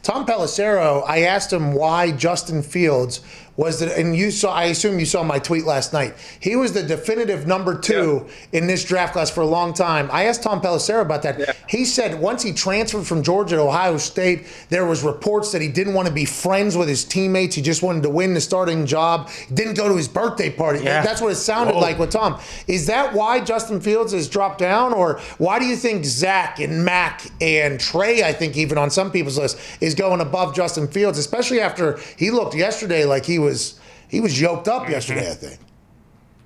Tom Pelissero, I asked him why Justin Fields was the, and you saw, I assume you saw my tweet last night. He was the definitive number 2 in this draft class for a long time. I asked Tom Pelissero about that. Yeah. He said once he transferred from Georgia to Ohio State, there was reports that he didn't want to be friends with his teammates. He just wanted to win the starting job. Didn't go to his birthday party. Yeah. That's what it sounded like with Tom. Is that why Justin Fields has dropped down, or why do you think Zach and Mac and Trey, I think even on some people's list, is going above Justin Fields, especially after he looked yesterday like he was yoked up yesterday, I think.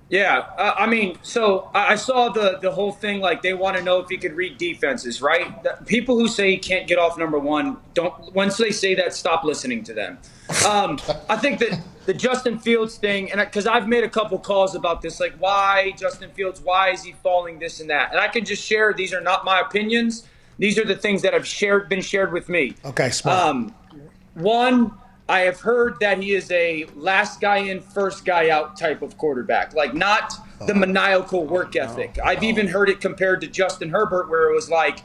Yeah, I mean, so I saw the whole thing, like they want to know if he could read defenses, right? People who say he can't get off number 1, once they say that, stop listening to them. I think that the Justin Fields thing, and because I've made a couple calls about this, like why Justin Fields, why is he falling, this and that? And I can just share, these are not my opinions. These are the things that have been shared with me. Okay, smart. One, I have heard that he is a last guy in, first guy out type of quarterback, like not the maniacal work ethic. I've even heard it compared to Justin Herbert, where it was like,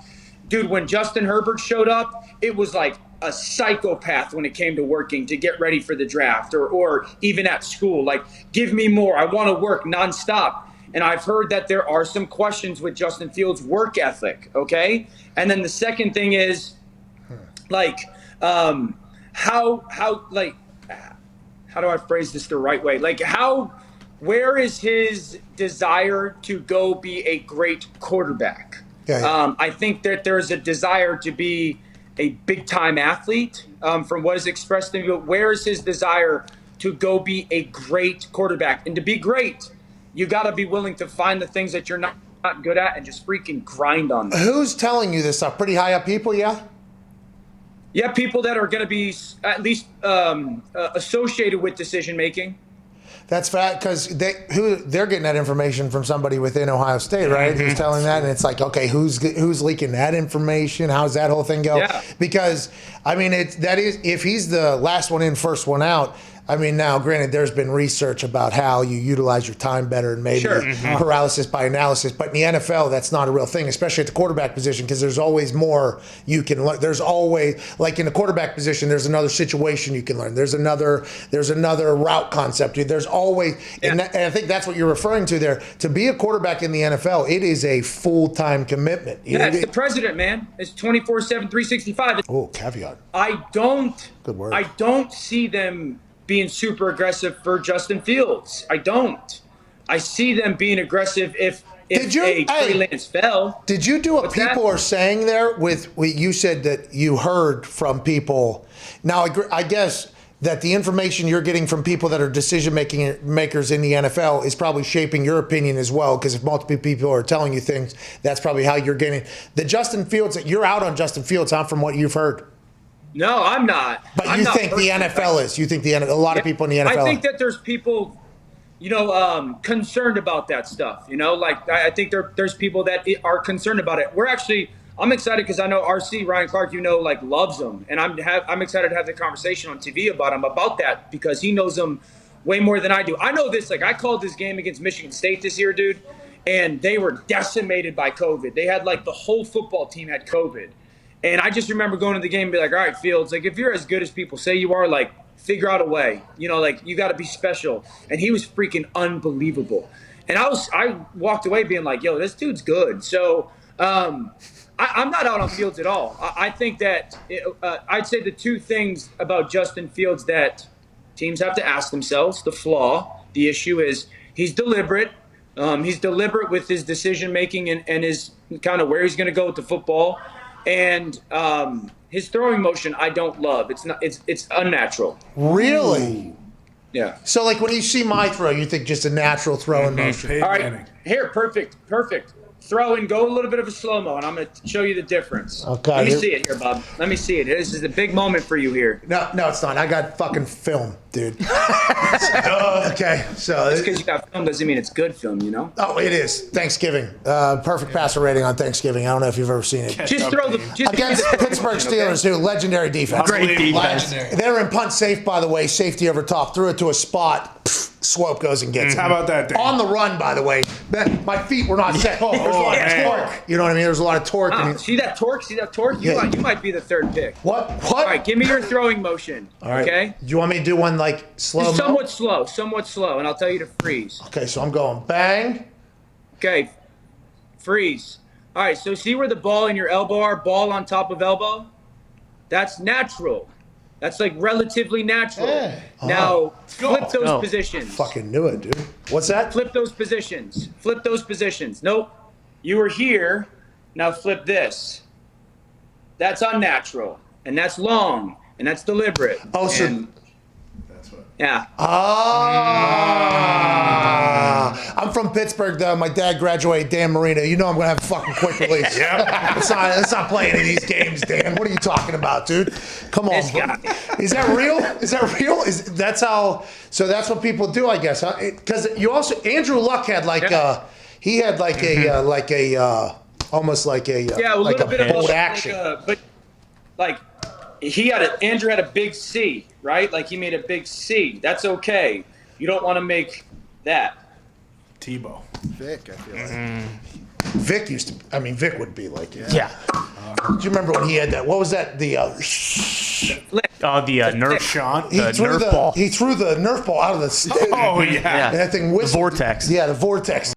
dude, when Justin Herbert showed up, it was like a psychopath when it came to working to get ready for the draft or even at school. Like, give me more. I want to work nonstop. And I've heard that there are some questions with Justin Fields' work ethic, okay? And then the second thing is, like, how do I phrase this the right way? Like, where is his desire to go be a great quarterback? I think that there's a desire to be a big-time athlete from what is expressed to me, but where is his desire to go be a great quarterback? And to be great, you got to be willing to find the things that you're not good at and just freaking grind on them. Who's telling you this stuff? Pretty high up people, yeah? Yeah, people that are going to be at least associated with decision making. That's fact, because they're getting that information from somebody within Ohio State, right? Mm-hmm. Who's telling that, and it's like, okay, who's leaking that information? How's that whole thing go? Yeah. Because I mean, if he's the last one in, first one out. I mean, now, granted, there's been research about how you utilize your time better and maybe paralysis by analysis. But in the NFL, that's not a real thing, especially at the quarterback position, because there's always more you can learn. There's always, like in the quarterback position, there's another situation you can learn. There's another route concept. There's always, and I think that's what you're referring to there. To be a quarterback in the NFL, it is a full-time commitment. It's the president, man. It's 24/7, 365. Oh, caveat. Good word. I don't see them being super aggressive for Justin Fields. I don't. I see them being aggressive if Trey Lance fell. Did you do what people are saying there with you said that you heard from people? Now, I guess that the information you're getting from people that are decision makers in the NFL is probably shaping your opinion as well, because if multiple people are telling you things, that's probably how you're getting the Justin Fields. You're out on Justin Fields, huh, from what you've heard? No, I'm not. But you think the NFL is? You think a lot of people in the NFL? I think that there's people, concerned about that stuff. Like I think there's people that are concerned about it. I'm excited because I know RC Ryan Clark, loves him, and I'm excited to have the conversation on TV about him about that because he knows him way more than I do. I know this. Like I called this game against Michigan State this year, dude, and they were decimated by COVID. They had the whole football team had COVID. And I just remember going to the game and be like, all right, Fields, if you're as good as people say you are, figure out a way. You got to be special. And he was freaking unbelievable. And I walked away being like, yo, this dude's good. So I'm not out on Fields at all. I think that I'd say the two things about Justin Fields that teams have to ask themselves, the issue is he's deliberate. He's deliberate with his decision-making and his kind of where he's going to go with the football. And his throwing motion, I don't love. It's unnatural. Really? Yeah. So, when you see my throw, you think just a natural throwing motion. All right. Here, perfect. Throw and go a little bit of a slow-mo, and I'm going to show you the difference. Okay. Let me see it here, Bob. Let me see it. This is a big moment for you here. No, it's not. I got fucking film, dude. Okay, so just because you got film doesn't mean it's good film, Oh, it is. Thanksgiving. Perfect passer rating on Thanksgiving. I don't know if you've ever seen it. Just throw the against Pittsburgh Steelers, dude. Legendary defense. Great defense. They're in punt safe, by the way. Safety over top. Threw it to a spot. Swope goes and gets it. How about that, Dan? On the run, by the way. My feet were not set. There's a lot of torque. You know what I mean? There's a lot of torque. See that torque? See that torque? You might be the third pick. What? All right, give me your throwing motion. All right. Okay? Do you want me to do one like slow? Somewhat slow, and I'll tell you to freeze. Okay, so I'm going bang. Okay, freeze. All right, so see where the ball and your elbow are? Ball on top of elbow? That's natural. That's like relatively natural. Yeah. Now, flip those positions. Fucking knew it, dude. What's that? Flip those positions. Flip those positions. Nope. You were here. Now flip this. That's unnatural. And that's long. And that's deliberate. Oh, so... That's what... Yeah. I'm from Pittsburgh, though. My dad graduated Dan Marino. You know I'm going to have a fucking quick release. Let's not play any of these games, Dan. What are you talking about, dude? Come on, bro. Is that real? Is that real? That's how? So that's what people do, I guess. Because you also Andrew Luck had like he had like a almost like a a like little bit of bold action. but like Andrew had a big C, right? Like he made a big C. That's okay. You don't want to make that. Tebow. Vic, I feel like. Vic used to. I mean, Vic would be like, Yeah. Do you remember when he had that? What was that? The Nerf Sean. he threw Nerf ball. He threw the Nerf ball out of the stadium. Oh, yeah. Yeah. And that thing whistled. The vortex. Yeah, the vortex.